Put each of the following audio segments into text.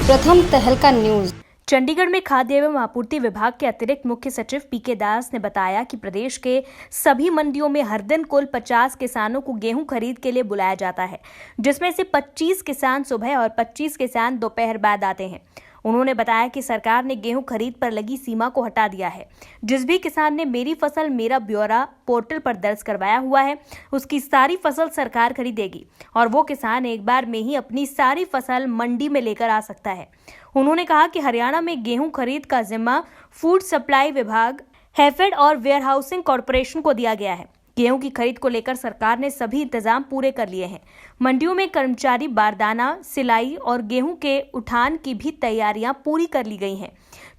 प्रथम तहलका न्यूज। चंडीगढ़ में खाद्य एवं आपूर्ति विभाग के अतिरिक्त मुख्य सचिव पीके दास ने बताया कि प्रदेश के सभी मंडियों में हर दिन कुल 50 किसानों को गेहूं खरीद के लिए बुलाया जाता है, जिसमें से 25 किसान सुबह और 25 किसान दोपहर बाद आते हैं। उन्होंने बताया कि सरकार ने गेहूं खरीद पर लगी सीमा को हटा दिया है। जिस भी किसान ने मेरी फसल मेरा ब्यौरा पोर्टल पर दर्ज करवाया हुआ है, उसकी सारी फसल सरकार खरीदेगी और वो किसान एक बार में ही अपनी सारी फसल मंडी में लेकर आ सकता है। उन्होंने कहा कि हरियाणा में गेहूं खरीद का जिम्मा फूड सप्लाई विभाग, हैफेड और वेयरहाउसिंग कॉरपोरेशन को दिया गया है। गेहूं की खरीद को लेकर सरकार ने सभी इंतजाम पूरे कर लिए हैं। मंडियों में कर्मचारी बारदाना, सिलाई और गेहूं के उठान की भी तैयारियां पूरी कर ली गई हैं।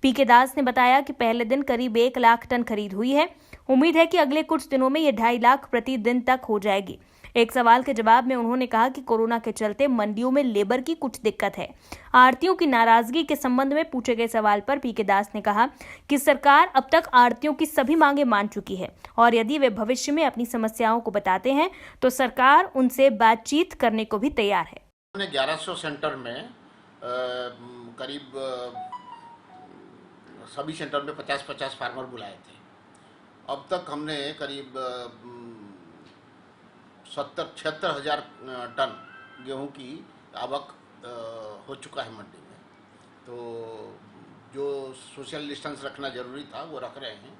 पीके दास ने बताया कि पहले दिन करीब 1 लाख टन खरीद हुई है। उम्मीद है कि अगले कुछ दिनों में ये 2.5 लाख प्रति दिन तक हो जाएगी। एक सवाल के जवाब में उन्होंने कहा कि कोरोना के चलते मंडियों में लेबर की कुछ दिक्कत है। आढ़तियों की नाराजगी के संबंध में पूछे गए सवाल पर पीके दास ने कहा कि सरकार अब तक आढ़तियों की सभी मांगे मान चुकी है और यदि वे भविष्य में अपनी समस्याओं को बताते हैं तो सरकार उनसे बातचीत करने को भी तैयार है। 1100 सेंटर में करीब सभी सेंटर में 50-50 फार्मर बुलाए थे। अब तक हमने करीब 76 हज़ार टन गेहूं की आवक हो चुका है मंडी में। तो जो सोशल डिस्टेंस रखना ज़रूरी था वो रख रहे हैं।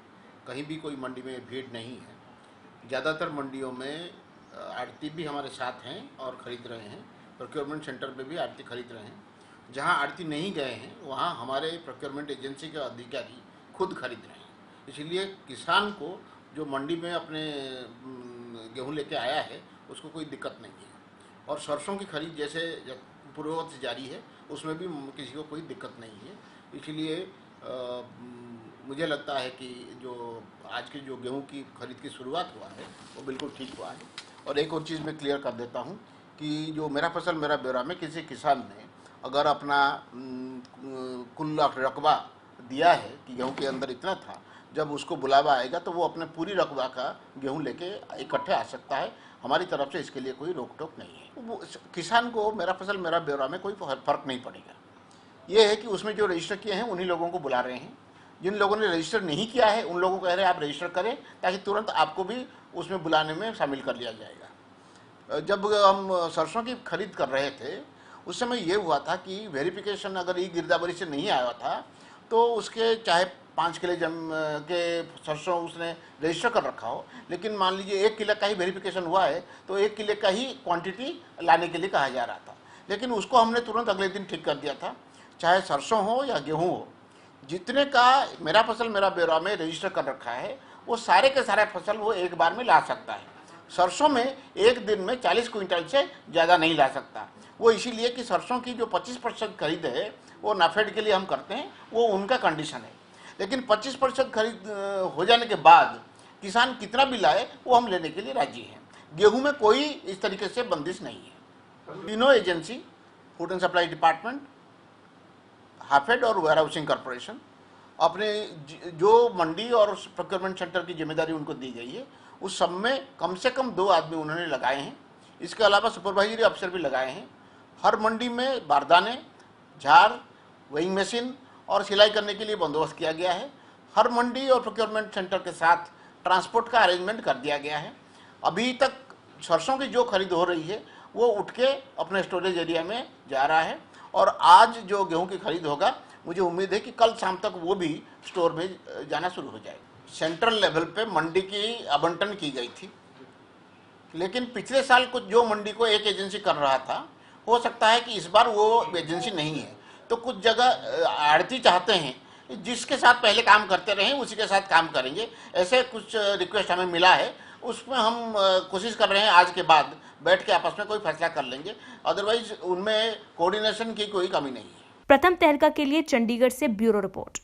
कहीं भी कोई मंडी में भीड़ नहीं है। ज़्यादातर मंडियों में आड़ती भी हमारे साथ हैं और ख़रीद रहे हैं। प्रोक्योरमेंट सेंटर पे भी आड़ती खरीद रहे हैं। जहां आड़ती नहीं गए हैं वहां हमारे प्रोक्योरमेंट एजेंसी के अधिकारी खुद खरीद रहे हैं। इसलिए किसान को जो मंडी में अपने गेहूं लेके आया है उसको कोई दिक्कत नहीं है। और सरसों की खरीद जैसे पूर्ववत से जारी है, उसमें भी किसी को कोई दिक्कत नहीं है। इसलिए मुझे लगता है कि जो आज की जो गेहूं की खरीद की शुरुआत हुआ है वो बिल्कुल ठीक हुआ है। और एक और चीज़ मैं क्लियर कर देता हूं कि जो मेरा फसल मेरा ब्यौरा में किसी किसान ने अगर अपना कुल रकबा दिया है कि गेहूं के अंदर इतना था, जब उसको बुलावा आएगा तो वो अपने पूरी रकबा का गेहूं लेके इकट्ठे आ सकता है। हमारी तरफ से इसके लिए कोई रोक टोक नहीं है। वो किसान को मेरा फसल मेरा ब्यौरा में कोई फ़र्क नहीं पड़ेगा। ये है कि उसमें जो रजिस्टर किए हैं उन्हीं लोगों को बुला रहे हैं। जिन लोगों ने रजिस्टर नहीं किया है उन लोगों को कह रहे हैं आप रजिस्टर करें, ताकि तुरंत आपको भी उसमें बुलाने में शामिल कर लिया जाएगा। जब हम सरसों की खरीद कर रहे थे उस समय ये हुआ था कि वेरिफिकेशन अगर ई गिरदावरी से नहीं आया था तो उसके चाहे 5 किलो के सरसों उसने रजिस्टर कर रखा हो, लेकिन मान लीजिए 1 किलो का ही वेरिफिकेशन हुआ है तो 1 किलो का ही क्वांटिटी लाने के लिए कहा जा रहा था। लेकिन उसको हमने तुरंत अगले दिन ठीक कर दिया था। चाहे सरसों हो या गेहूं हो, जितने का मेरा फसल मेरा ब्यौरा में रजिस्टर कर रखा है वो सारे के सारे फसल वो एक बार में ला सकता है। सरसों में एक दिन में 40 क्विंटल से ज़्यादा नहीं ला सकता। वो इसीलिए कि सरसों की जो 25% खरीद है वो नाफेड के लिए हम करते हैं, वो उनका कंडीशन है। लेकिन 25% खरीद हो जाने के बाद किसान कितना भी लाए वो हम लेने के लिए राजी हैं। गेहूं में कोई इस तरीके से बंदिश नहीं है। तीनों agency, food and supply department, HAFED और वेयरहाउसिंग कॉरपोरेशन, अपने जो मंडी और प्रोक्योरमेंट सेंटर की जिम्मेदारी उनको दी गई है उस सब में कम से कम 2 आदमी उन्होंने लगाए हैं। इसके अलावा सुपरवाइजरी अफसर भी लगाए हैं। हर मंडी में बारदाने, झार, वेइंग मशीन और सिलाई करने के लिए बंदोबस्त किया गया है। हर मंडी और प्रोक्योरमेंट सेंटर के साथ ट्रांसपोर्ट का अरेंजमेंट कर दिया गया है। अभी तक सरसों की जो खरीद हो रही है वो उठ के अपने स्टोरेज एरिया में जा रहा है और आज जो गेहूं की खरीद होगा मुझे उम्मीद है कि कल शाम तक वो भी स्टोर में जाना शुरू हो जाएगा। सेंट्रल लेवल पे मंडी की आवंटन की गई थी, लेकिन पिछले साल कुछ जो मंडी को एक एजेंसी कर रहा था, हो सकता है कि इस बार वो एजेंसी नहीं है। तो कुछ जगह आड़ती चाहते हैं जिसके साथ पहले काम करते रहे उसी के साथ काम करेंगे। ऐसे कुछ रिक्वेस्ट हमें मिला है, उसमें हम कोशिश कर रहे हैं आज के बाद बैठ के आपस में कोई फैसला कर लेंगे। अदरवाइज उनमें कोऑर्डिनेशन की कोई कमी नहीं है। प्रथम तहलका के लिए चंडीगढ़ से ब्यूरो रिपोर्ट।